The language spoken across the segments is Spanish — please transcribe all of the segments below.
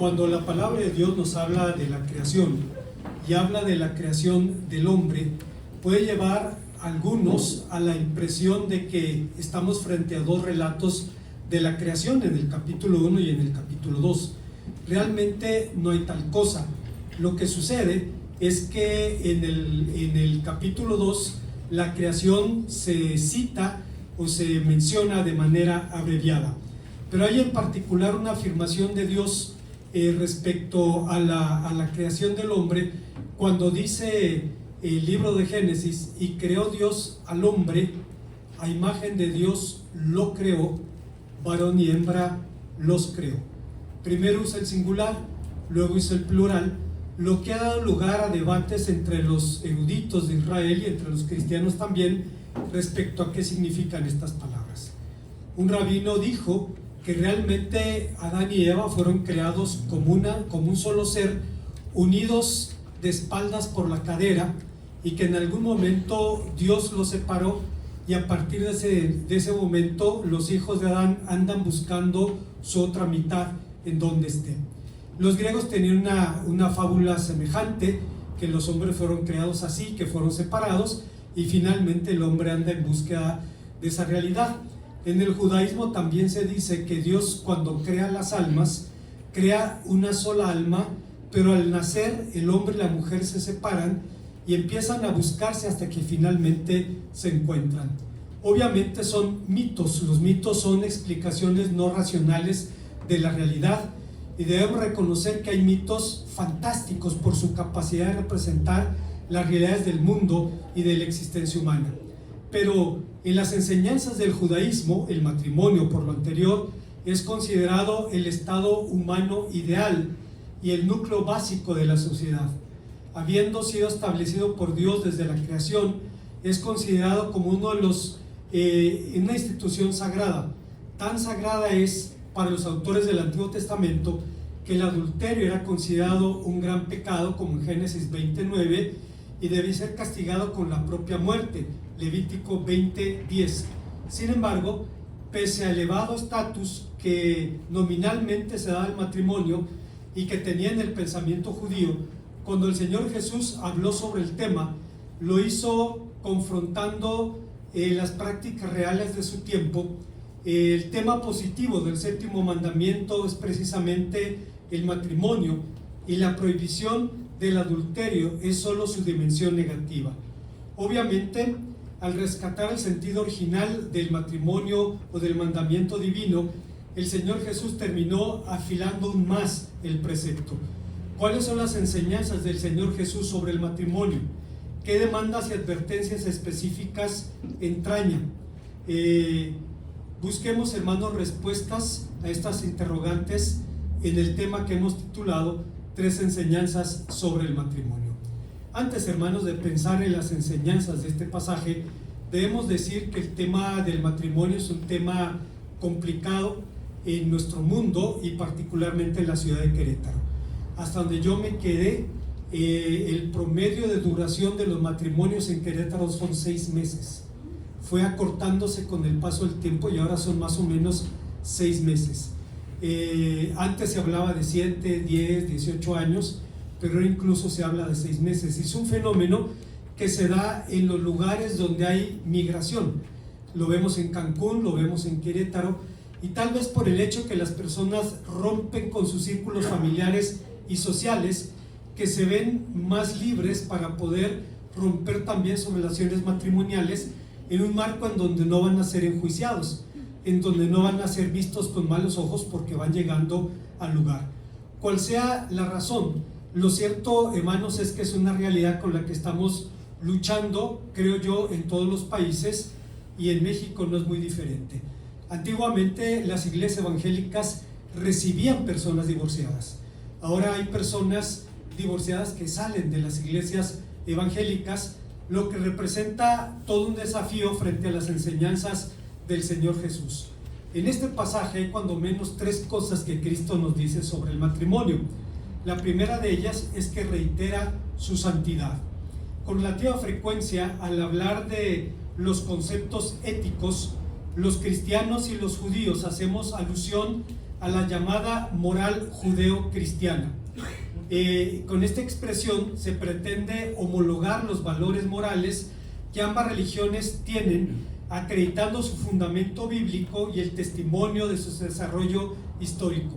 Cuando la palabra de Dios nos habla de la creación y habla de la creación del hombre, puede llevar a algunos a la impresión de que estamos frente a dos relatos de la creación, en el capítulo 1 y en el capítulo 2. Realmente no hay tal cosa. Lo que sucede es que en el capítulo 2 la creación se cita o se menciona de manera abreviada, pero hay en particular una afirmación de Dios respecto a la creación del hombre, cuando dice el libro de Génesis: y creó Dios al hombre, a imagen de Dios lo creó, varón y hembra los creó. Primero usa el singular, luego usa el plural, lo que ha dado lugar a debates entre los eruditos de Israel y entre los cristianos también respecto a qué significan estas palabras. Un rabino dijo que realmente Adán y Eva fueron creados como un solo ser, unidos de espaldas por la cadera, y que en algún momento Dios los separó, y a partir de ese momento los hijos de Adán andan buscando su otra mitad en donde esté. Los griegos tenían una fábula semejante, que los hombres fueron creados así, que fueron separados, y finalmente el hombre anda en búsqueda de esa realidad. En el judaísmo también se dice que Dios, cuando crea las almas, crea una sola alma, pero al nacer el hombre y la mujer se separan y empiezan a buscarse hasta que finalmente se encuentran. Obviamente son mitos. Los mitos son explicaciones no racionales de la realidad, y debemos reconocer que hay mitos fantásticos por su capacidad de representar las realidades del mundo y de la existencia humana. Pero en las enseñanzas del judaísmo, el matrimonio, por lo anterior, es considerado el estado humano ideal y el núcleo básico de la sociedad. Habiendo sido establecido por Dios desde la creación, es considerado como una institución sagrada. Tan sagrada es para los autores del Antiguo Testamento que el adulterio era considerado un gran pecado, como en Génesis 29, y debía ser castigado con la propia muerte, Levítico 20:10. Sin embargo, pese al elevado estatus que nominalmente se da al matrimonio y que tenía en el pensamiento judío, cuando el Señor Jesús habló sobre el tema, lo hizo confrontando las prácticas reales de su tiempo. El tema positivo del séptimo mandamiento es precisamente el matrimonio, y la prohibición del adulterio es solo su dimensión negativa. Obviamente, al rescatar el sentido original del matrimonio o del mandamiento divino, el Señor Jesús terminó afilando aún más el precepto. ¿Cuáles son las enseñanzas del Señor Jesús sobre el matrimonio? ¿Qué demandas y advertencias específicas entraña? Busquemos, hermanos, respuestas a estas interrogantes en el tema que hemos titulado 3 enseñanzas sobre el matrimonio. Antes, hermanos, de pensar en las enseñanzas de este pasaje, debemos decir que el tema del matrimonio es un tema complicado en nuestro mundo y particularmente en la ciudad de Querétaro. Hasta donde yo me quedé, el promedio de duración de los matrimonios en Querétaro son 6 meses. Fue acortándose con el paso del tiempo y ahora son más o menos 6 meses. Antes se hablaba de 7, 10, 18 años, pero incluso se habla de 6 meses. Es un fenómeno que se da en los lugares donde hay migración. Lo vemos en Cancún, lo vemos en Querétaro, y tal vez por el hecho que las personas rompen con sus círculos familiares y sociales, que se ven más libres para poder romper también sus relaciones matrimoniales en un marco en donde no van a ser enjuiciados, en donde no van a ser vistos con malos ojos porque van llegando al lugar. Cual sea la razón, lo cierto, hermanos, es que es una realidad con la que estamos luchando, creo yo, en todos los países, y en México no es muy diferente. Antiguamente las iglesias evangélicas recibían personas divorciadas. Ahora hay personas divorciadas que salen de las iglesias evangélicas, lo que representa todo un desafío frente a las enseñanzas del Señor Jesús. En este pasaje hay cuando menos 3 cosas que Cristo nos dice sobre el matrimonio. La primera de ellas es que reitera su santidad. Con relativa frecuencia, al hablar de los conceptos éticos, los cristianos y los judíos hacemos alusión a la llamada moral judeo-cristiana. Con esta expresión se pretende homologar los valores morales que ambas religiones tienen, acreditando su fundamento bíblico y el testimonio de su desarrollo histórico.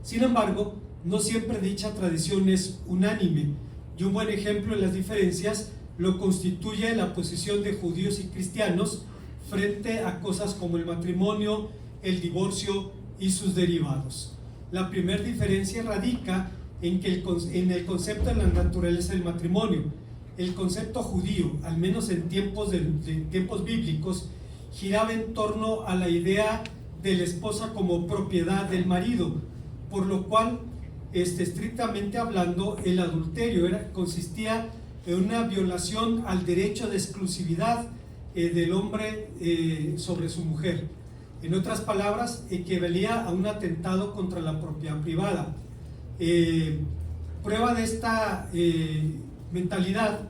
Sin embargo, no siempre dicha tradición es unánime, y un buen ejemplo de las diferencias lo constituye la posición de judíos y cristianos frente a cosas como el matrimonio, el divorcio y sus derivados. La primera diferencia radica en el concepto de la naturaleza del matrimonio. El concepto judío, al menos en tiempos bíblicos, giraba en torno a la idea de la esposa como propiedad del marido, por lo cual, estrictamente hablando, el adulterio consistía en una violación al derecho de exclusividad del hombre sobre su mujer. En otras palabras, equivalía a un atentado contra la propiedad privada. Prueba de esta mentalidad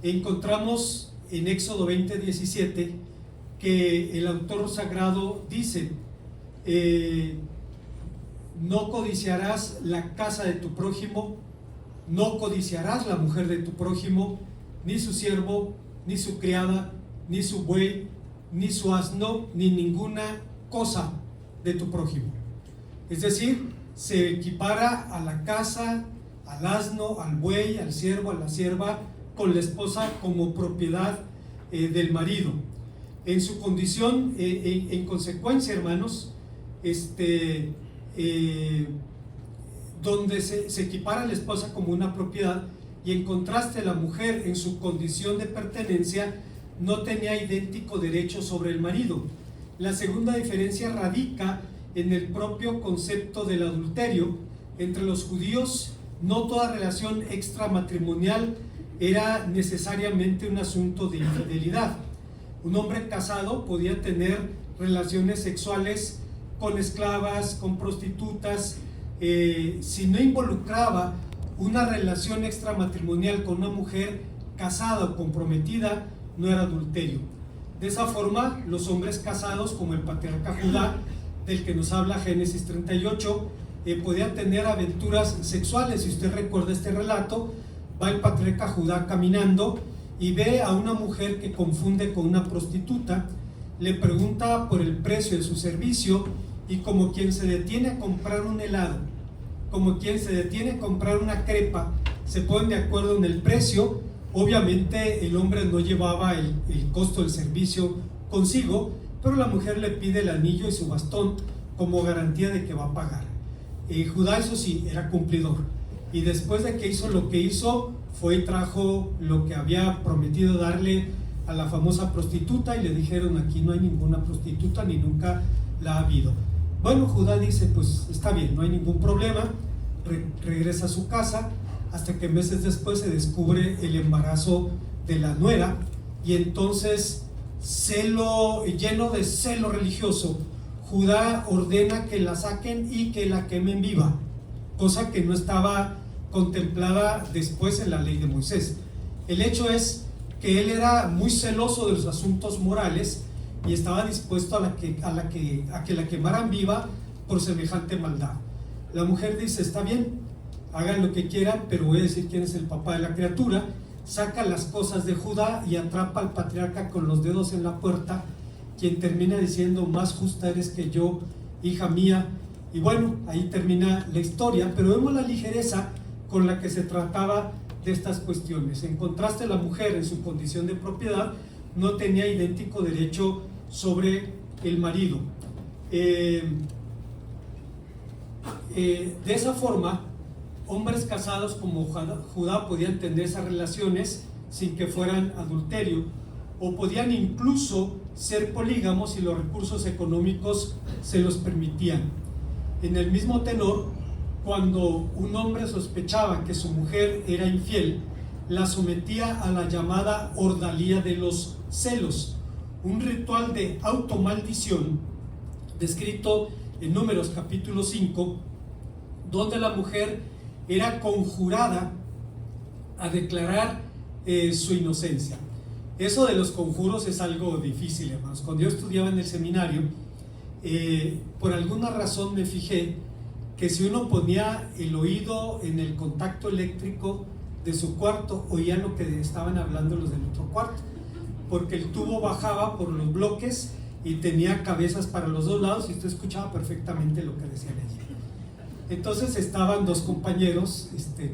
encontramos en Éxodo 20:17, que el autor sagrado dice: no codiciarás la casa de tu prójimo, no codiciarás la mujer de tu prójimo, ni su siervo, ni su criada, ni su buey, ni su asno, ni ninguna cosa de tu prójimo. Es decir, se equipara a la casa, al asno, al buey, al siervo, a la sierva, con la esposa como propiedad del marido. En su condición, en consecuencia, hermanos, donde se equipara a la esposa como una propiedad, y en contraste la mujer en su condición de pertenencia no tenía idéntico derecho sobre el marido. La segunda diferencia radica en el propio concepto del adulterio. Entre los judíos, no toda relación extramatrimonial era necesariamente un asunto de infidelidad. Un hombre casado podía tener relaciones sexuales con esclavas, con prostitutas, si no involucraba una relación extramatrimonial con una mujer casada o comprometida, no era adulterio. De esa forma, los hombres casados, como el patriarca Judá, del que nos habla Génesis 38, podían tener aventuras sexuales. Si usted recuerda este relato, va el patriarca Judá caminando y ve a una mujer que confunde con una prostituta, le pregunta por el precio de su servicio, y como quien se detiene a comprar un helado, como quien se detiene a comprar una crepa, se ponen de acuerdo en el precio. Obviamente el hombre no llevaba el costo del servicio consigo, pero la mujer le pide el anillo y su bastón como garantía de que va a pagar. Judá, eso sí, era cumplidor, y después de que hizo lo que hizo, fue y trajo lo que había prometido darle a la famosa prostituta, y le dijeron: aquí no hay ninguna prostituta, ni nunca la ha habido. Bueno, Judá dice: pues está bien, no hay ningún problema. Regresa a su casa, hasta que meses después se descubre el embarazo de la nuera, y entonces, lleno de celo religioso, Judá ordena que la saquen y que la quemen viva, cosa que no estaba contemplada después en la ley de Moisés. El hecho es que él era muy celoso de los asuntos morales y estaba dispuesto a que la quemaran viva por semejante maldad. La mujer dice: está bien, hagan lo que quieran, pero voy a decir quién es el papá de la criatura. Saca las cosas de Judá y atrapa al patriarca con los dedos en la puerta, quien termina diciendo: más justa eres que yo, hija mía. Y bueno, ahí termina la historia, pero vemos la ligereza con la que se trataba de estas cuestiones. En contraste, la mujer, en su condición de propiedad, no tenía idéntico derecho sobre el marido. De esa forma, hombres casados como Judá podían tener esas relaciones sin que fueran adulterio, o podían incluso ser polígamos si los recursos económicos se los permitían. En el mismo tenor, cuando un hombre sospechaba que su mujer era infiel, la sometía a la llamada ordalía de los celos, un ritual de automaldición descrito en Números capítulo 5, donde la mujer era conjurada a declarar su inocencia. Eso de los conjuros es algo difícil, hermanos. Cuando yo estudiaba en el seminario, por alguna razón me fijé que si uno ponía el oído en el contacto eléctrico de su cuarto, oía lo que estaban hablando los del otro cuarto, porque el tubo bajaba por los bloques y tenía cabezas para los dos lados y usted escuchaba perfectamente lo que decían allí. Entonces estaban dos compañeros,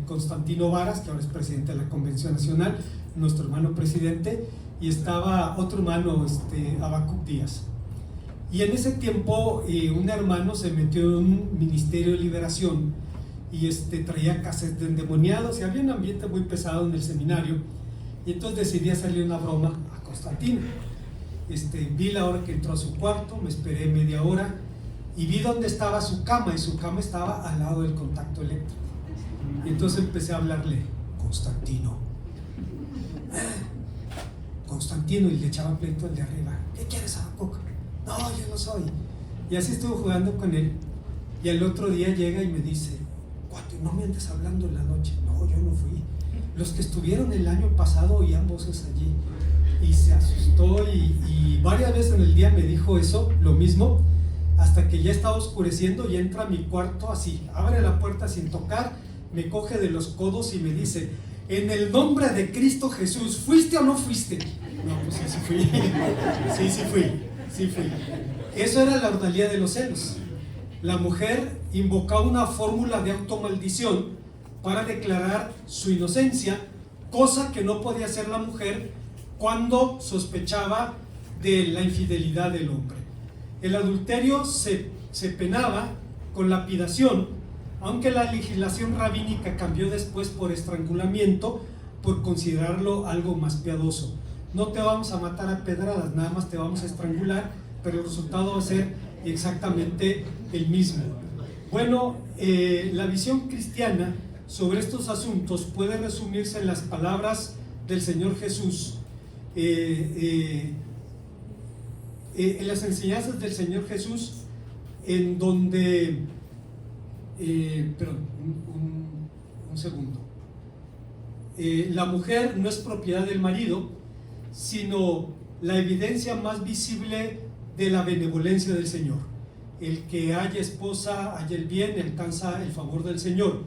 Constantino Varas, que ahora es presidente de la Convención Nacional, nuestro hermano presidente, y estaba otro hermano, Abacuc Díaz. Y en ese tiempo un hermano se metió en un ministerio de liberación y traía cassettes de endemoniados y había un ambiente muy pesado en el seminario, y entonces decidí hacerle una broma a Constantino. Vi la hora que entró a su cuarto, me esperé media hora y vi dónde estaba su cama, y su cama estaba al lado del contacto eléctrico. Y entonces empecé a hablarle: Constantino, Constantino, y le echaba pleito al de arriba: ¿qué quieres, Abacuc? No, yo no soy. Y así estuve jugando con él, y al otro día llega y me dice: cuate, no me andes hablando en la noche. No, yo no fui. Los que estuvieron el año pasado oían voces allí. Y se asustó y varias veces en el día me dijo eso, lo mismo, hasta que ya estaba oscureciendo y entra a mi cuarto así, abre la puerta sin tocar, me coge de los codos y me dice: en el nombre de Cristo Jesús, ¿fuiste o no fuiste? No, pues sí fui. Sí fui. Eso era la ordalía de los celos. La mujer invocaba una fórmula de automaldición para declarar su inocencia, cosa que no podía hacer la mujer cuando sospechaba de la infidelidad del hombre. El adulterio se penaba con lapidación, aunque la legislación rabínica cambió después por estrangulamiento, por considerarlo algo más piadoso. No te vamos a matar a pedradas, nada más te vamos a estrangular, pero el resultado va a ser exactamente el mismo. Bueno, la visión cristiana sobre estos asuntos puede resumirse en las palabras del Señor Jesús, en las enseñanzas del Señor Jesús, en donde, un segundo, la mujer no es propiedad del marido, sino la evidencia más visible de la benevolencia del Señor. El que haya esposa, haya el bien, alcanza el favor del Señor.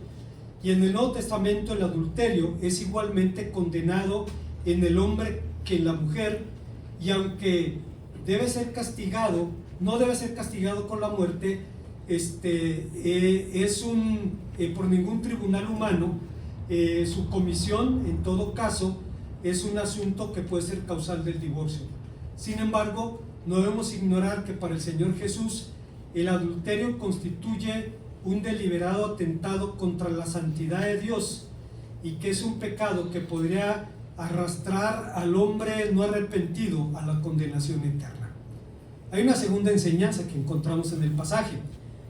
Y en el Nuevo Testamento el adulterio es igualmente condenado en el hombre que en la mujer, y aunque debe ser castigado, no debe ser castigado con la muerte, por ningún tribunal humano, su comisión en todo caso es un asunto que puede ser causal del divorcio. Sin embargo, no debemos ignorar que para el Señor Jesús el adulterio constituye un deliberado atentado contra la santidad de Dios, y que es un pecado que podría arrastrar al hombre no arrepentido a la condenación eterna. Hay una segunda enseñanza que encontramos en el pasaje.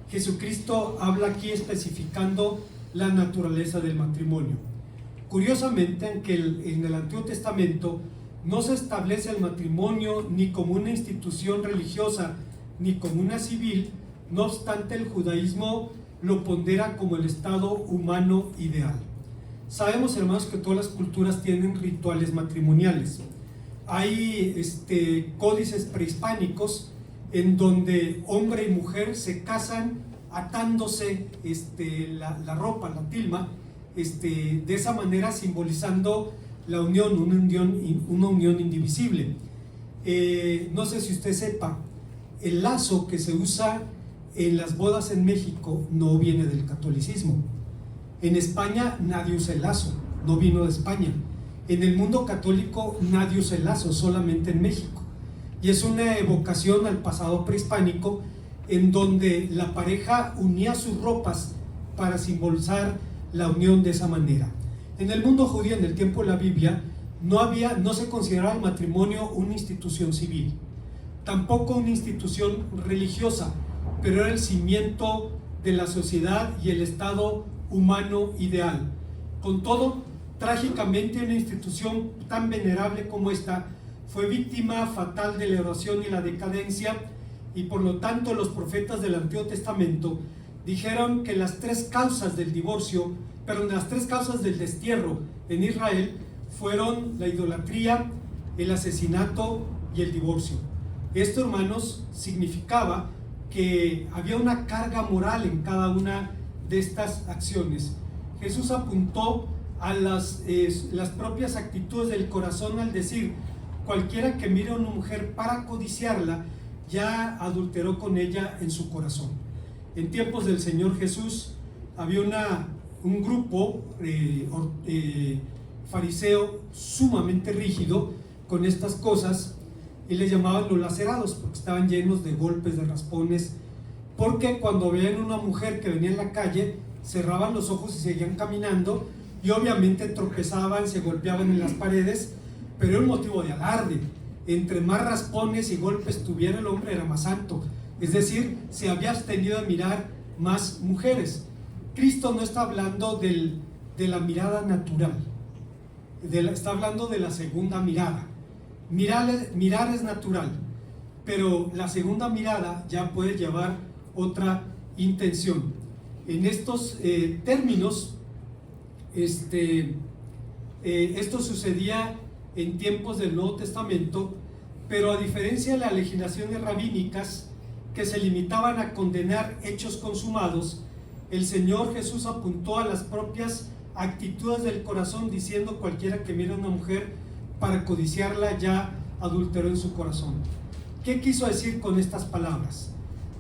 Jesucristo habla aquí especificando la naturaleza del matrimonio. Curiosamente, aunque en el Antiguo Testamento no se establece el matrimonio ni como una institución religiosa ni como una civil, no obstante el judaísmo lo pondera como el estado humano ideal. Sabemos, hermanos, que todas las culturas tienen rituales matrimoniales. Hay códices prehispánicos en donde hombre y mujer se casan atándose la ropa, la tilma, de esa manera simbolizando la unión, una unión indivisible. No sé si usted sepa, el lazo que se usa en las bodas en México no viene del catolicismo. En España nadie usa el lazo, no vino de España. En el mundo católico nadie usa el lazo, solamente en México. Y es una evocación al pasado prehispánico, en donde la pareja unía sus ropas para simbolizar la unión de esa manera. En el mundo judío, en el tiempo de la Biblia, no se consideraba el matrimonio una institución civil, tampoco una institución religiosa, pero era el cimiento de la sociedad y el estado humano ideal. Con todo, trágicamente, una institución tan venerable como esta fue víctima fatal de la erosión y la decadencia, y por lo tanto los profetas del Antiguo Testamento dijeron que las tres causas del destierro en Israel fueron la idolatría, el asesinato y el divorcio. Esto, hermanos, significaba que había una carga moral en cada una de estas acciones. Jesús apuntó a las propias actitudes del corazón al decir: cualquiera que mire a una mujer para codiciarla, ya adulteró con ella en su corazón. En tiempos del Señor Jesús había un grupo fariseo sumamente rígido con estas cosas, y les llamaban los lacerados, porque estaban llenos de golpes, de raspones, porque cuando veían una mujer que venía en la calle, cerraban los ojos y seguían caminando, y obviamente tropezaban, se golpeaban en las paredes, pero era un motivo de alarde. Entre más raspones y golpes tuviera el hombre, era más santo, es decir, se había abstenido de mirar más mujeres. Cristo no está hablando de la mirada natural, está hablando de la segunda mirada. Mirar es natural, pero la segunda mirada ya puede llevar otra intención. En estos términos, esto sucedía en tiempos del Nuevo Testamento, pero a diferencia de las legislaciones rabínicas que se limitaban a condenar hechos consumados, el Señor Jesús apuntó a las propias actitudes del corazón, diciendo: cualquiera que mire a una mujer para codiciarla ya adulteró en su corazón. ¿Qué quiso decir con estas palabras?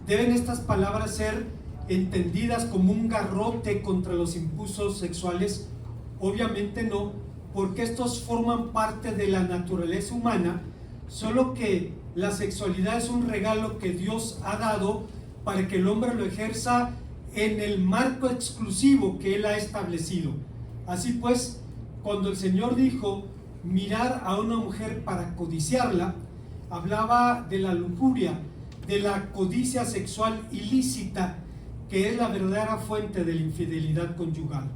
¿Deben estas palabras ser entendidas como un garrote contra los impulsos sexuales? Obviamente no, porque estos forman parte de la naturaleza humana, solo que la sexualidad es un regalo que Dios ha dado para que el hombre lo ejerza en el marco exclusivo que Él ha establecido. Así pues, cuando el Señor dijo mirar a una mujer para codiciarla, hablaba de la lujuria, de la codicia sexual ilícita, que es la verdadera fuente de la infidelidad conyugal.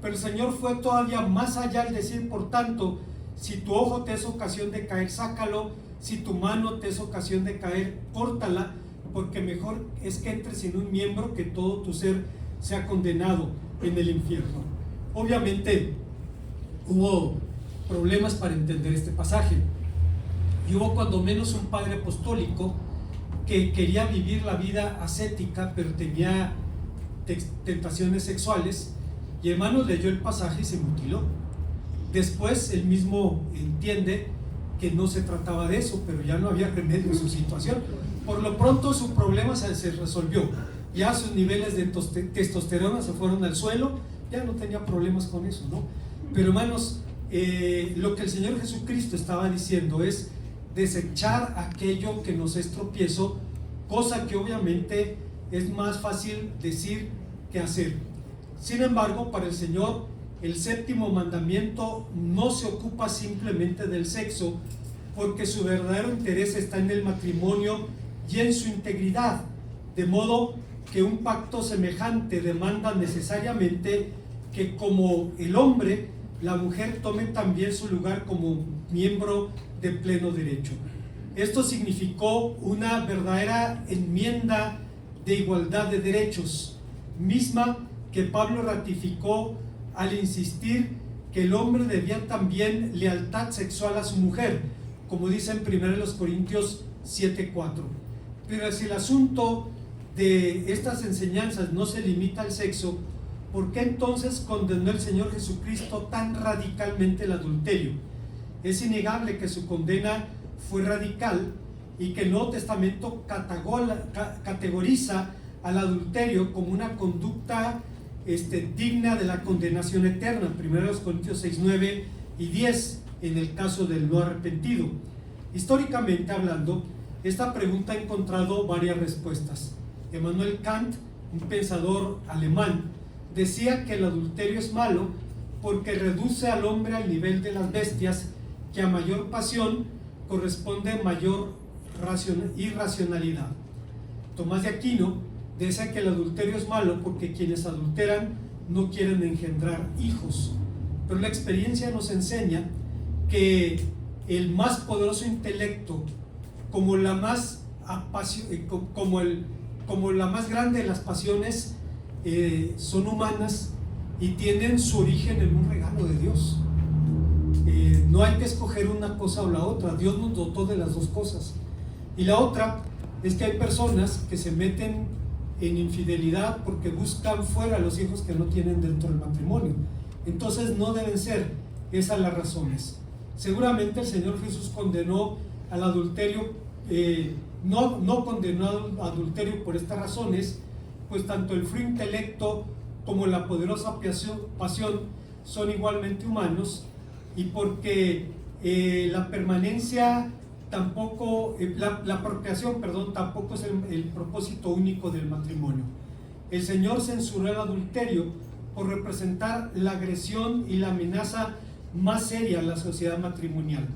Pero el Señor fue todavía más allá al decir: por tanto, si tu ojo te es ocasión de caer, sácalo; si tu mano te es ocasión de caer, córtala, porque mejor es que entres en un miembro que todo tu ser sea condenado en el infierno. Obviamente hubo problemas para entender este pasaje, y hubo cuando menos un padre apostólico que quería vivir la vida ascética, pero tenía tentaciones sexuales, y hermanos, leyó el pasaje y se mutiló. Después él mismo entiende que no se trataba de eso, pero ya no había remedio en su situación. Por lo pronto su problema se resolvió, ya sus niveles de testosterona se fueron al suelo, ya no tenía problemas con eso, ¿no? Pero hermanos, lo que el Señor Jesucristo estaba diciendo es desechar aquello que nos es tropiezo, cosa que obviamente es más fácil decir que hacer. Sin embargo, para el Señor, el séptimo mandamiento no se ocupa simplemente del sexo, porque su verdadero interés está en el matrimonio y en su integridad, de modo que un pacto semejante demanda necesariamente que, como el hombre, la mujer tome también su lugar como miembro de pleno derecho. Esto significó una verdadera enmienda de igualdad de derechos, misma que Pablo ratificó al insistir que el hombre debía también lealtad sexual a su mujer, como dice en 1 Corintios 7:4. Pero si el asunto de estas enseñanzas no se limita al sexo, ¿por qué entonces condenó el Señor Jesucristo tan radicalmente el adulterio? Es innegable que su condena fue radical y que el Nuevo Testamento categoriza al adulterio como una conducta digna de la condenación eterna. 1 Corintios 6, 9 y 10 en el caso del no arrepentido. Históricamente hablando, esta pregunta ha encontrado varias respuestas. Immanuel Kant, un pensador alemán, decía que el adulterio es malo porque reduce al hombre al nivel de las bestias, que a mayor pasión corresponde mayor irracionalidad. Tomás de Aquino decía que el adulterio es malo porque quienes adulteran no quieren engendrar hijos. Pero la experiencia nos enseña que el más poderoso intelecto, como la más grande de las pasiones, son humanas y tienen su origen en un regalo de Dios. No hay que escoger una cosa o la otra. Dios nos dotó de las dos cosas. Y la otra es que hay personas que se meten en infidelidad porque buscan fuera los hijos que no tienen dentro del matrimonio. Entonces no deben ser esas las razones. Seguramente el Señor Jesús condenó al adulterio, no condenó al adulterio por estas razones, pues tanto el frío intelecto como la poderosa pasión son igualmente humanos, y porque la permanencia tampoco, la procreación, tampoco es el propósito único del matrimonio. El Señor censuró el adulterio por representar la agresión y la amenaza más seria a la sociedad matrimonial.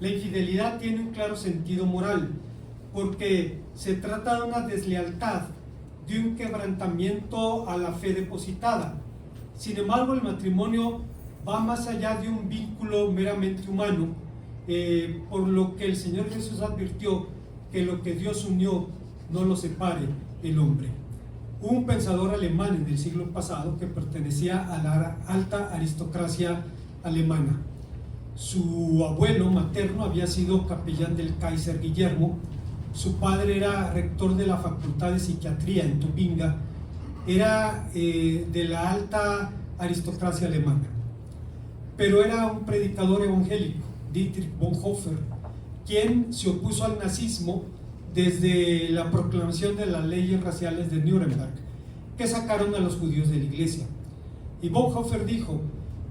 La infidelidad tiene un claro sentido moral, porque se trata de una deslealtad, de un quebrantamiento a la fe depositada. Sin embargo, el matrimonio va más allá de un vínculo meramente humano, por lo que el Señor Jesús advirtió que lo que Dios unió no lo separe el hombre. Hubo un pensador alemán en el siglo pasado que pertenecía a la alta aristocracia alemana. Su abuelo materno había sido capellán del Kaiser Guillermo, su padre era rector de la Facultad de Psiquiatría en Tubinga, era de la alta aristocracia alemana, pero era un predicador evangélico, Dietrich Bonhoeffer, quien se opuso al nazismo desde la proclamación de las leyes raciales de Nuremberg, que sacaron a los judíos de la iglesia. Y Bonhoeffer dijo: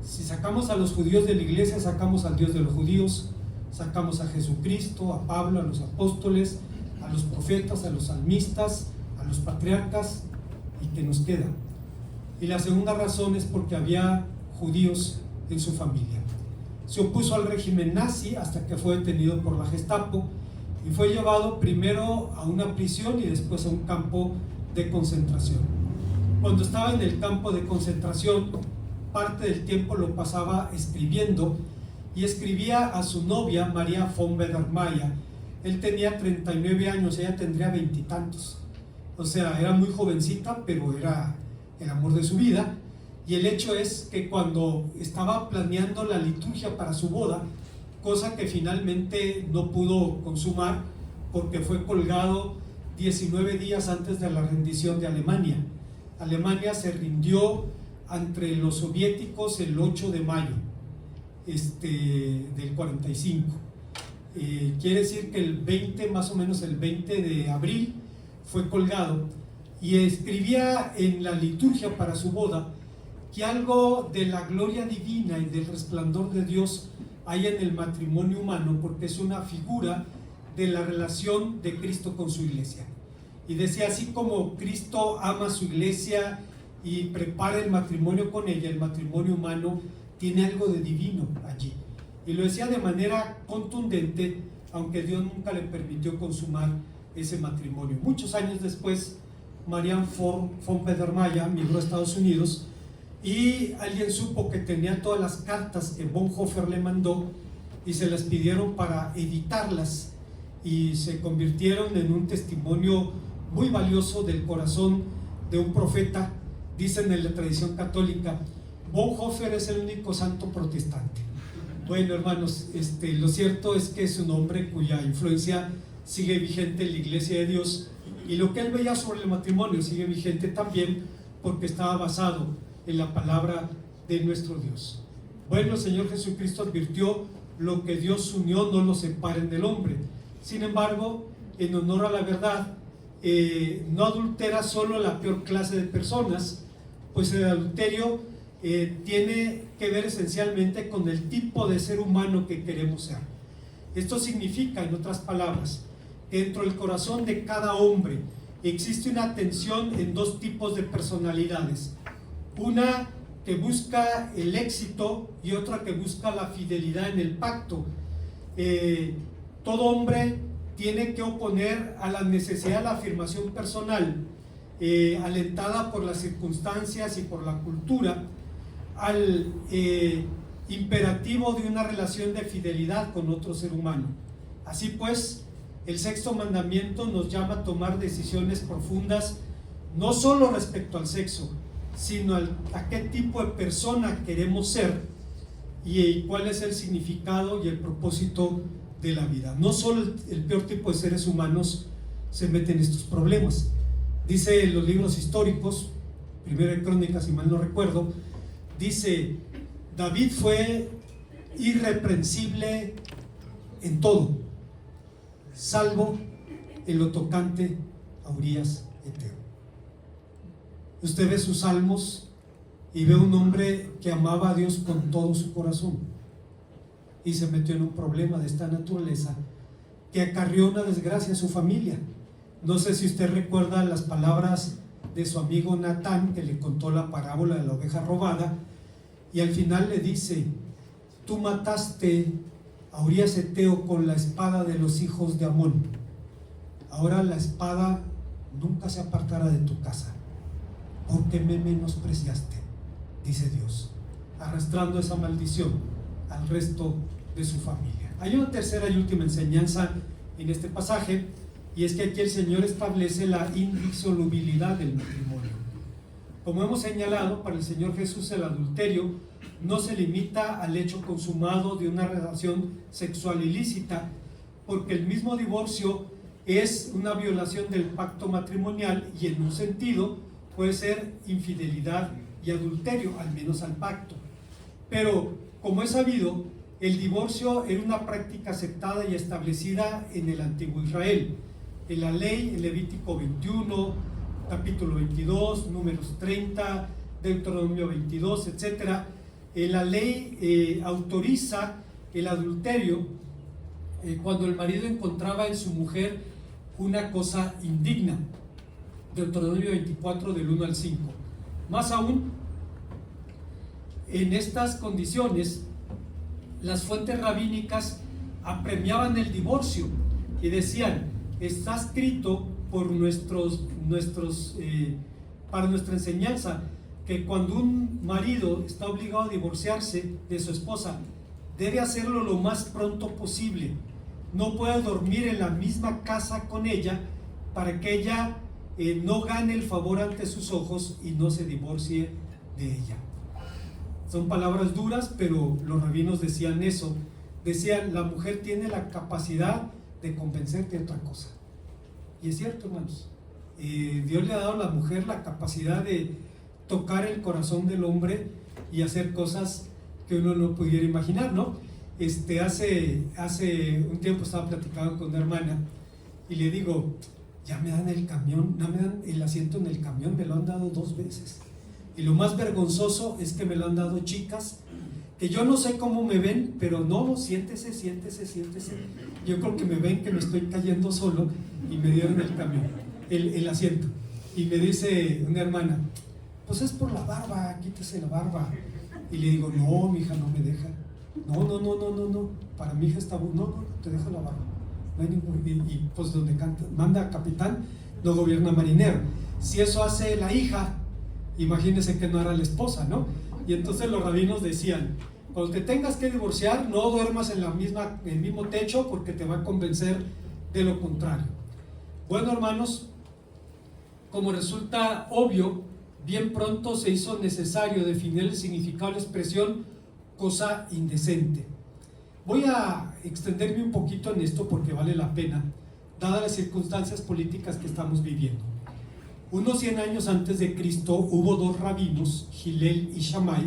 si sacamos a los judíos de la iglesia, sacamos al Dios de los judíos, sacamos a Jesucristo, a Pablo, a los apóstoles, a los profetas, a los salmistas, a los patriarcas, ¿y qué nos queda? Y la segunda razón es porque había judíos en su familia. Se opuso al régimen nazi hasta que fue detenido por la Gestapo y fue llevado primero a una prisión y después a un campo de concentración. Cuando estaba en el campo de concentración, parte del tiempo lo pasaba escribiendo, y escribía a su novia María von Baader-Meinhof. Él tenía 39 años, ella tendría 20 y tantos. O sea, era muy jovencita, pero era el amor de su vida. Y el hecho es que cuando estaba planeando la liturgia para su boda, cosa que finalmente no pudo consumar porque fue colgado 19 días antes de la rendición de Alemania. Alemania se rindió ante los soviéticos el 8 de mayo del 45. Quiere decir que el 20, más o menos el 20 de abril, fue colgado, y escribía en la liturgia para su boda que algo de la gloria divina y del resplandor de Dios hay en el matrimonio humano, porque es una figura de la relación de Cristo con su iglesia. Y decía: así como Cristo ama a su iglesia y prepara el matrimonio con ella, el matrimonio humano tiene algo de divino allí. Y lo decía de manera contundente, aunque Dios nunca le permitió consumar ese matrimonio. Muchos años después, Marianne von Baader-Meinhof migró a Estados Unidos, y alguien supo que tenía todas las cartas que Bonhoeffer le mandó y se las pidieron para editarlas, y se convirtieron en un testimonio muy valioso del corazón de un profeta. Dicen en la tradición católica: Bonhoeffer es el único santo protestante. Bueno, hermanos, lo cierto es que es un hombre cuya influencia sigue vigente en la Iglesia de Dios, y lo que él veía sobre el matrimonio sigue vigente también, porque estaba basado en la palabra de nuestro Dios. Bueno, el Señor Jesucristo advirtió: lo que Dios unió no lo separen del hombre. Sin embargo, en honor a la verdad, no adultera solo la peor clase de personas, pues el adulterio tiene que ver esencialmente con el tipo de ser humano que queremos ser. Esto significa, en otras palabras, que dentro del corazón de cada hombre existe una tensión en dos tipos de personalidades: una que busca el éxito y otra que busca la fidelidad en el pacto. Todo hombre tiene que oponer a la necesidad de la afirmación personal, alentada por las circunstancias y por la cultura, al imperativo de una relación de fidelidad con otro ser humano. Así pues, el sexto mandamiento nos llama a tomar decisiones profundas, no solo respecto al sexo, sino a qué tipo de persona queremos ser y cuál es el significado y el propósito de la vida. No solo el peor tipo de seres humanos, se mete en estos problemas. Dice en los libros históricos, Primera de Crónicas, si mal no recuerdo, dice: David fue irreprensible en todo, salvo en lo tocante a Urías Eteo. Usted ve sus salmos y ve un hombre que amaba a Dios con todo su corazón y se metió en un problema de esta naturaleza que acarrió una desgracia a su familia. No sé si usted recuerda las palabras de su amigo Natán, que le contó la parábola de la oveja robada, y al final le dice: tú mataste a Urías Eteo con la espada de los hijos de Amón, ahora la espada nunca se apartará de tu casa, porque me menospreciaste, dice Dios, arrastrando esa maldición al resto de su familia. Hay una tercera y última enseñanza en este pasaje, y es que aquí el Señor establece la indisolubilidad del matrimonio. Como hemos señalado, para el Señor Jesús el adulterio no se limita al hecho consumado de una relación sexual ilícita, porque el mismo divorcio es una violación del pacto matrimonial y en un sentido puede ser infidelidad y adulterio, al menos al pacto. Pero como es sabido, el divorcio era una práctica aceptada y establecida en el antiguo Israel. En la ley, en Levítico 21, capítulo 22, números 30, Deuteronomio 22, etc. La ley autoriza el adulterio cuando el marido encontraba en su mujer una cosa indigna. Deuteronomio 24, del 1 al 5. Más aún, en estas condiciones, las fuentes rabínicas apremiaban el divorcio y decían: está escrito por para nuestra enseñanza que cuando un marido está obligado a divorciarse de su esposa, debe hacerlo lo más pronto posible. No puede dormir en la misma casa con ella para que ella no gane el favor ante sus ojos y no se divorcie de ella. Son palabras duras, pero los rabinos decían eso. Decían: la mujer tiene la capacidad de convencerte de otra cosa. Y es cierto, hermanos. Dios le ha dado a la mujer la capacidad de tocar el corazón del hombre y hacer cosas que uno no pudiera imaginar, ¿no? Hace un tiempo estaba platicando con una hermana y le digo: ya me dan el camión, ya me dan el asiento en el camión, me lo han dado 2 veces. Y lo más vergonzoso es que me lo han dado chicas, que yo no sé cómo me ven, pero no, siéntese. Yo creo que me ven que me estoy cayendo solo y me dieron el camión, el asiento. Y me dice una hermana: pues es por la barba, quítese la barba. Y le digo: no, mi hija no me deja. No, para mi hija está bueno. No, te dejo la barba. No hay ningún... y pues donde manda capitán, no gobierna marinero. Si eso hace la hija, imagínese que no era la esposa, ¿no? Y entonces los rabinos decían: cuando te tengas que divorciar, no duermas en el mismo techo, porque te va a convencer de lo contrario. Bueno, hermanos, como resulta obvio, bien pronto se hizo necesario definir el significado de la expresión cosa indecente. Voy a extenderme un poquito en esto porque vale la pena, dadas las circunstancias políticas que estamos viviendo. Unos 100 años antes de Cristo hubo 2 rabinos, Hillel y Shammai,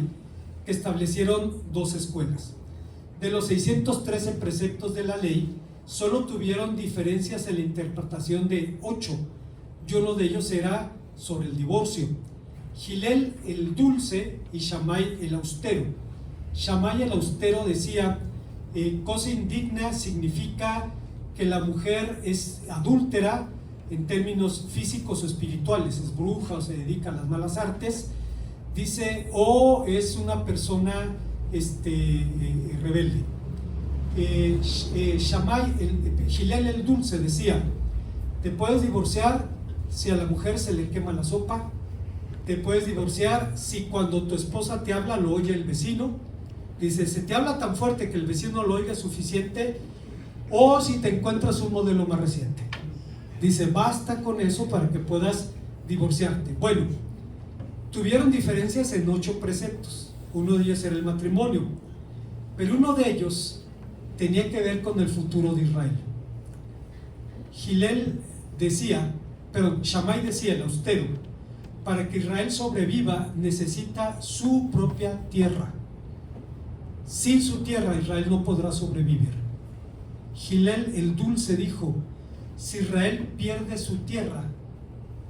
que establecieron 2 escuelas. De los 613 preceptos de la ley, solo tuvieron diferencias en la interpretación de 8, y uno de ellos era sobre el divorcio. Hillel el dulce y Shammai el austero. Shammai el austero decía: cosa indigna significa que la mujer es adúltera en términos físicos o espirituales, es bruja o se dedica a las malas artes, dice, o es una persona rebelde. Hillel el dulce decía: te puedes divorciar si a la mujer se le quema la sopa, te puedes divorciar si cuando tu esposa te habla lo oye el vecino, dice, se te habla tan fuerte que el vecino lo oiga suficiente, o si te encuentras un modelo más reciente. Dice, basta con eso para que puedas divorciarte. Bueno, tuvieron diferencias en 8 preceptos. Uno de ellos era el matrimonio, pero uno de ellos tenía que ver con el futuro de Israel. Hillel decía, pero Shammai decía, el austero, para que Israel sobreviva necesita su propia tierra. Sin su tierra Israel no podrá sobrevivir. Hillel el dulce dijo, si Israel pierde su tierra,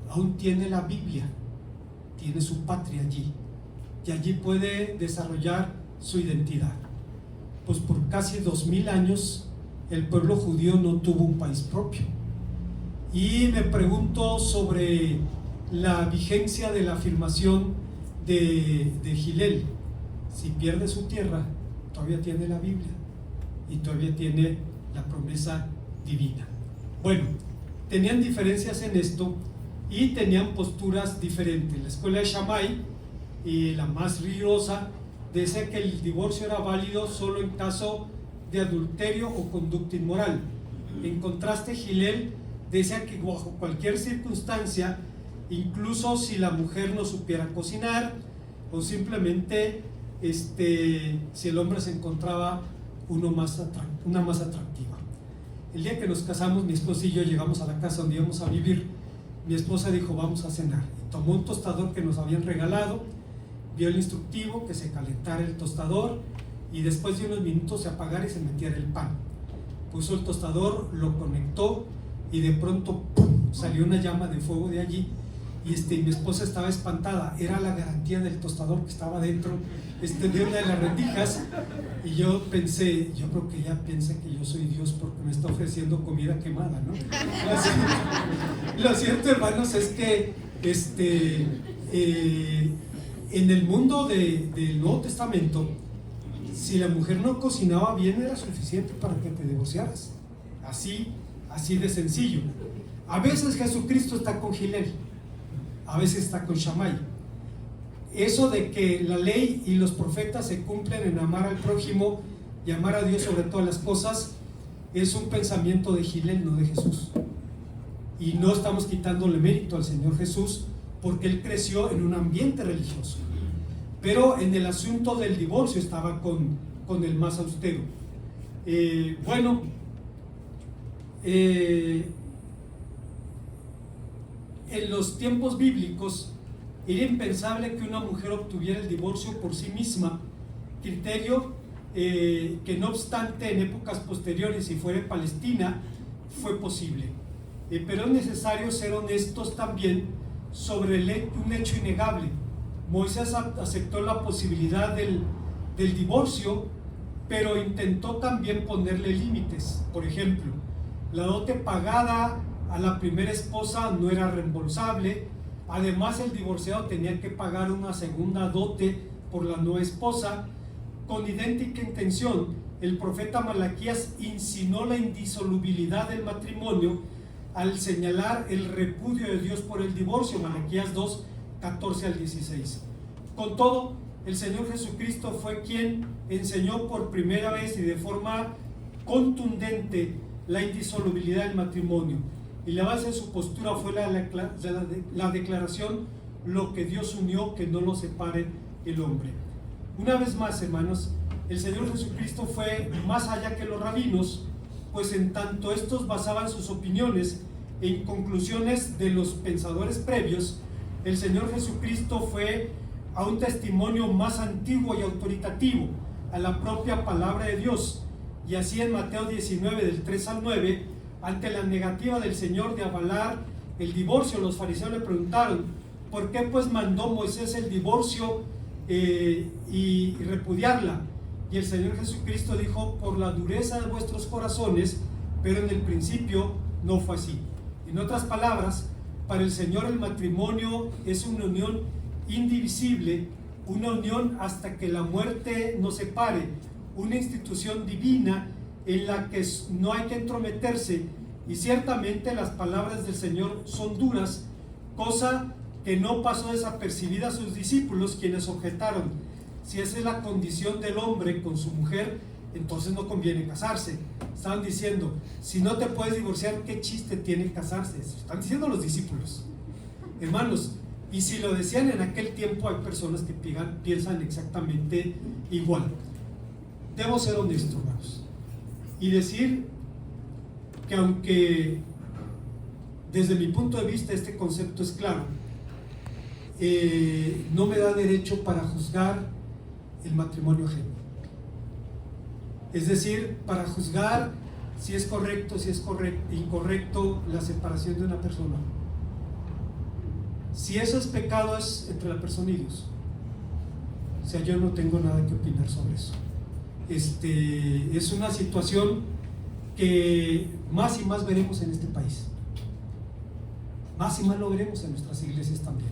aún tiene la Biblia, tiene su patria allí, y allí puede desarrollar su identidad. Pues por casi 2000 años el pueblo judío no tuvo un país propio. Y me pregunto sobre la vigencia de la afirmación de Hillel. Si pierde su tierra, todavía tiene la Biblia y todavía tiene la promesa divina. Bueno, tenían diferencias en esto y tenían posturas diferentes. La escuela de Shammai, la más rigurosa, decía que el divorcio era válido solo en caso de adulterio o conducta inmoral. En contraste, Hillel decía que bajo cualquier circunstancia, incluso si la mujer no supiera cocinar o simplemente si el hombre se encontraba una más atractiva. El día que nos casamos, mi esposa y yo llegamos a la casa donde íbamos a vivir. Mi esposa dijo, vamos a cenar, y tomó un tostador que nos habían regalado, vio el instructivo, que se calentara el tostador y después de unos minutos se apagara y se metiera el pan. Puso el tostador, lo conectó y de pronto ¡pum!, salió una llama de fuego de allí y mi esposa estaba espantada. Era la garantía del tostador que estaba dentro de una de las rendijas, y yo pensé, yo creo que ella piensa que yo soy Dios porque me está ofreciendo comida quemada, ¿no? Lo cierto, hermanos, es que en el mundo del Nuevo Testamento, si la mujer no cocinaba bien era suficiente para que te divorciaras. Así de sencillo. A veces Jesucristo está con Hillel, a veces está con Shammai. Eso de que la ley y los profetas se cumplen en amar al prójimo y amar a Dios sobre todas las cosas, es un pensamiento de Hillel, no de Jesús. Y no estamos quitándole mérito al Señor Jesús porque Él creció en un ambiente religioso. Pero en el asunto del divorcio estaba con el más austero. En los tiempos bíblicos era impensable que una mujer obtuviera el divorcio por sí misma, criterio que no obstante en épocas posteriores, si fuera Palestina, fue posible. Pero es necesario ser honestos también sobre un hecho innegable. Moisés aceptó la posibilidad del divorcio, pero intentó también ponerle límites. Por ejemplo, la dote pagada a la primera esposa no era reembolsable. Además, el divorciado tenía que pagar una segunda dote por la nueva esposa. Con idéntica intención, el profeta Malaquías insinuó la indisolubilidad del matrimonio al señalar el repudio de Dios por el divorcio, Malaquías 2, 14 al 16. Con todo, el Señor Jesucristo fue quien enseñó por primera vez y de forma contundente la indisolubilidad del matrimonio. Y la base de su postura fue la declaración: lo que Dios unió, que no lo separe el hombre. Una vez más, hermanos, el Señor Jesucristo fue más allá que los rabinos, pues en tanto estos basaban sus opiniones en conclusiones de los pensadores previos, el Señor Jesucristo fue a un testimonio más antiguo y autoritativo, a la propia palabra de Dios. Y así en Mateo 19, del 3 al 9, ante la negativa del Señor de avalar el divorcio, los fariseos le preguntaron: ¿por qué pues mandó Moisés el divorcio y repudiarla? Y el Señor Jesucristo dijo: por la dureza de vuestros corazones, pero en el principio no fue así. En otras palabras, para el Señor el matrimonio es una unión indivisible, una unión hasta que la muerte nos separe, una institución divina en la que no hay que entrometerse. Y ciertamente las palabras del Señor son duras, cosa que no pasó desapercibida a sus discípulos, quienes objetaron: si esa es la condición del hombre con su mujer, entonces no conviene casarse. Estaban diciendo: si no te puedes divorciar, ¿qué chiste tiene casarse? Eso están diciendo los discípulos, hermanos. Y si lo decían en aquel tiempo, hay personas que piensan exactamente igual. Debo ser honesto, hermanos, y decir que aunque Desde mi punto de vista, este concepto es claro. No me da derecho para juzgar el matrimonio ajeno. Es decir, para juzgar si es correcto, si es incorrecto la separación de una persona. Si eso es pecado, es entre la persona y Dios. O sea, yo no tengo nada que opinar sobre eso. Es una situación que más y más veremos en este país. Más y más lo veremos en nuestras iglesias también.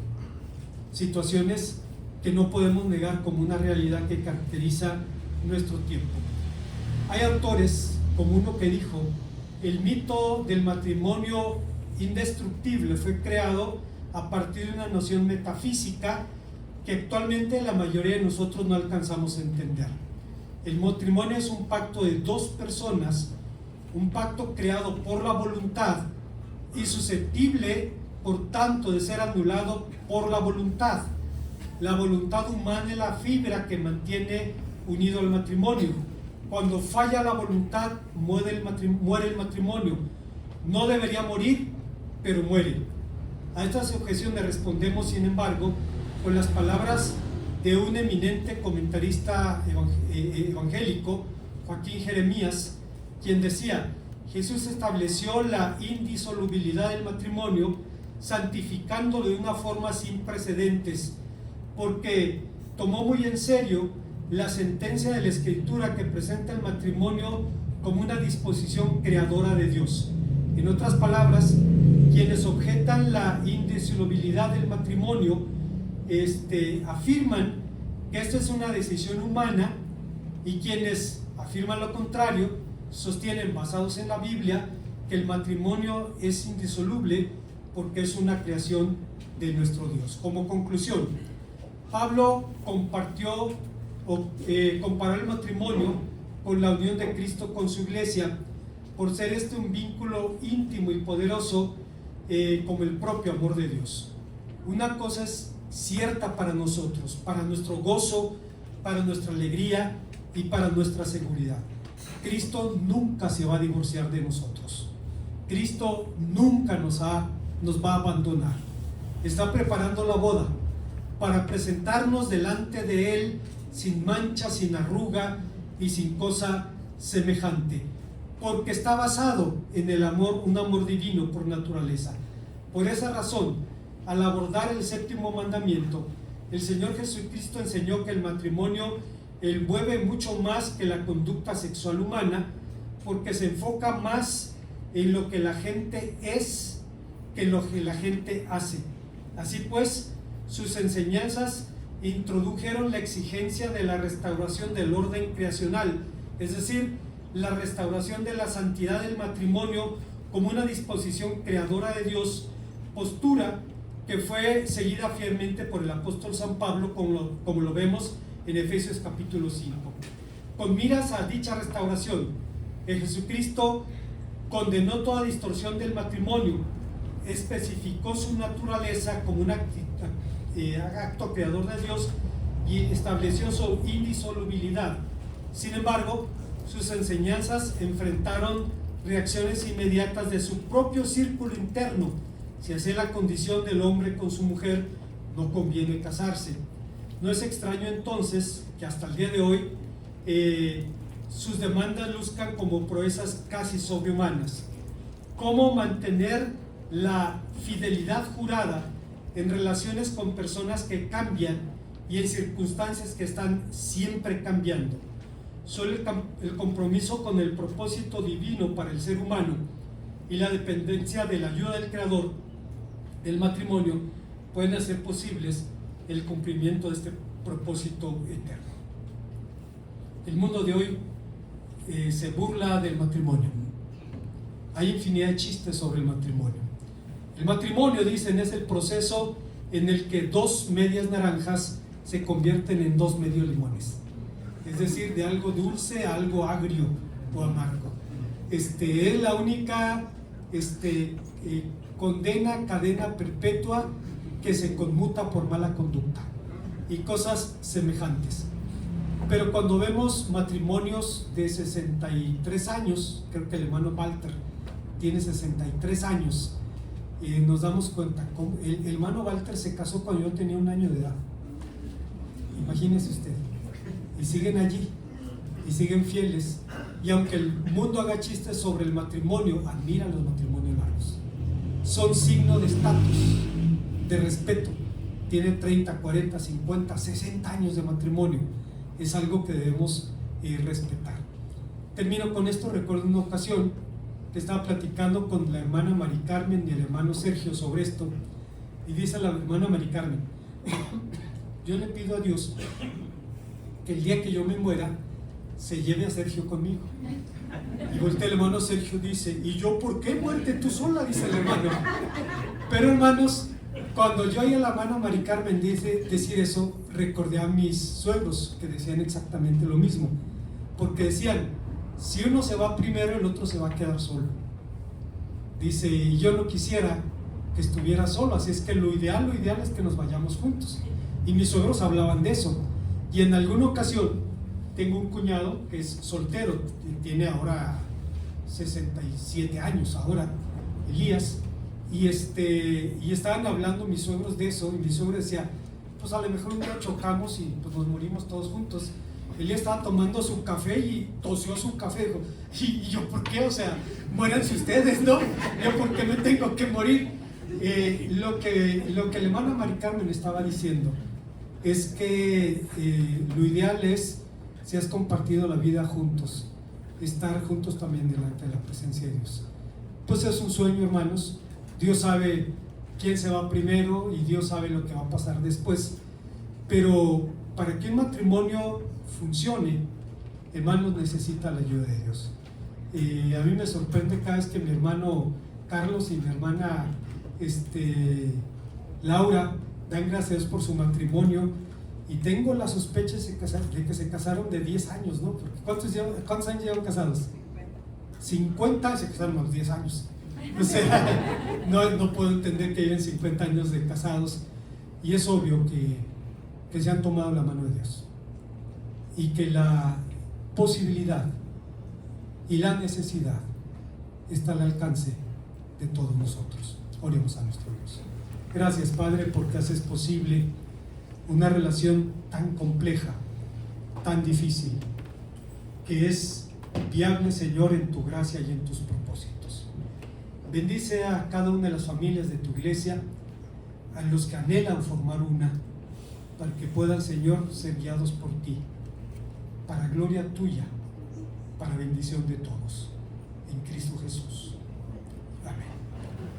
Situaciones que no podemos negar como una realidad que caracteriza nuestro tiempo. Hay autores como uno que dijo: el mito del matrimonio indestructible fue creado a partir de una noción metafísica que actualmente la mayoría de nosotros no alcanzamos a entender. El matrimonio es un pacto de dos personas, un pacto creado por la voluntad y susceptible, por tanto, de ser anulado por la voluntad. La voluntad humana es la fibra que mantiene unido al matrimonio. Cuando falla la voluntad, muere el matrimonio. No debería morir, pero muere. A estas objeciones respondemos, sin embargo, con las palabras de un eminente comentarista evangélico, Joaquín Jeremías, quien decía: Jesús estableció la indisolubilidad del matrimonio, santificándolo de una forma sin precedentes, porque tomó muy en serio la sentencia de la Escritura que presenta el matrimonio como una disposición creadora de Dios. En otras palabras, quienes objetan la indisolubilidad del matrimonio afirman que esto es una decisión humana, y quienes afirman lo contrario sostienen, basados en la Biblia, que el matrimonio es indisoluble porque es una creación de nuestro Dios. Como conclusión, Pablo comparó el matrimonio con la unión de Cristo con su iglesia, por ser un vínculo íntimo y poderoso como el propio amor de Dios. Una cosa es cierta para nosotros, para nuestro gozo, para nuestra alegría y para nuestra seguridad: Cristo nunca se va a divorciar de nosotros. Cristo nunca nos va a abandonar. Está preparando la boda para presentarnos delante de Él sin mancha, sin arruga y sin cosa semejante, porque está basado en el amor, un amor divino por naturaleza. Por esa razón, al abordar el séptimo mandamiento, el Señor Jesucristo enseñó que el matrimonio envuelve mucho más que la conducta sexual humana, porque se enfoca más en lo que la gente es que en lo que la gente hace. Así pues, sus enseñanzas introdujeron la exigencia de la restauración del orden creacional, es decir, la restauración de la santidad del matrimonio como una disposición creadora de Dios, postura que fue seguida fielmente por el apóstol San Pablo, como lo vemos en Efesios capítulo 5. Con miras a dicha restauración, Jesucristo condenó toda distorsión del matrimonio, especificó su naturaleza como un acto creador de Dios y estableció su indisolubilidad. Sin embargo, sus enseñanzas enfrentaron reacciones inmediatas de su propio círculo interno. Si así es la condición del hombre con su mujer, no conviene casarse. No es extraño entonces que hasta el día de hoy sus demandas luzcan como proezas casi sobrehumanas. ¿Cómo mantener la fidelidad jurada en relaciones con personas que cambian y en circunstancias que están siempre cambiando? Solo el compromiso con el propósito divino para el ser humano y la dependencia de la ayuda del Creador del matrimonio pueden hacer posibles el cumplimiento de este propósito eterno. El mundo de hoy se burla del matrimonio. Hay infinidad de chistes sobre el matrimonio. El matrimonio, dicen, es el proceso en el que dos medias naranjas se convierten en dos medios limones. Es decir, de algo dulce a algo agrio o amargo. Es la única cadena perpetua que se conmuta por mala conducta y cosas semejantes. Pero cuando vemos matrimonios de 63 años, creo que el hermano Walter tiene 63 años, nos damos cuenta, el hermano Walter se casó cuando yo tenía 1 año de edad, imagínese usted, y siguen allí, y siguen fieles, y aunque el mundo haga chistes sobre el matrimonio, admiran los matrimonios largos, son signo de estatus, de respeto. Tiene 30, 40, 50, 60 años de matrimonio, es algo que debemos respetar. Termino con esto. Recuerdo una ocasión que estaba platicando con la hermana Mari Carmen y el hermano Sergio sobre esto, y dice la hermana Mari Carmen: yo le pido a Dios que el día que yo me muera se lleve a Sergio conmigo. Y voltea el hermano Sergio, dice: ¿y yo por qué? Muerte tú sola, dice el hermano. Pero hermanos, cuando yo oí a la hermana Mari Carmen decir eso, recordé a mis suegros que decían exactamente lo mismo, porque decían: si uno se va primero, el otro se va a quedar solo. Dice: y yo no quisiera que estuviera solo, así es que lo ideal es que nos vayamos juntos. Y mis suegros hablaban de eso. Y en alguna ocasión, tengo un cuñado que es soltero, tiene ahora 67 años, ahora, Elías, y estaban hablando mis suegros de eso, y mi suegro decía: pues a lo mejor un día chocamos y pues nos morimos todos juntos. Elías estaba tomando su café y tosió su café, dijo: ¿y yo por qué? O sea, muéranse ustedes, ¿no? Yo por qué me tengo que morir. Lo que la hermana Mari Carmen estaba diciendo es que lo ideal es, si has compartido la vida juntos, estar juntos también delante de la presencia de Dios. Pues es un sueño, hermanos. Dios sabe quién se va primero y Dios sabe lo que va a pasar después, pero para que un matrimonio funcione, hermanos, necesita la ayuda de Dios. A mí me sorprende cada vez que mi hermano Carlos y mi hermana Laura dan gracias a Dios por su matrimonio, y tengo la sospecha de que se casaron de 10 años, ¿no? Porque ¿cuántos años llevan casados? 50, se casaron a los 10 años. O sea, no puedo entender que lleven 50 años de casados, y es obvio que se han tomado la mano de Dios, y que la posibilidad y la necesidad está al alcance de todos nosotros. Oremos a nuestro Dios. Gracias, Padre, porque haces posible una relación tan compleja, tan difícil, que es viable, Señor, en tu gracia y en tus propósitos. Bendice a cada una de las familias de tu iglesia, a los que anhelan formar una, para que puedan, Señor, ser guiados por ti, para gloria tuya, para bendición de todos, en Cristo Jesús.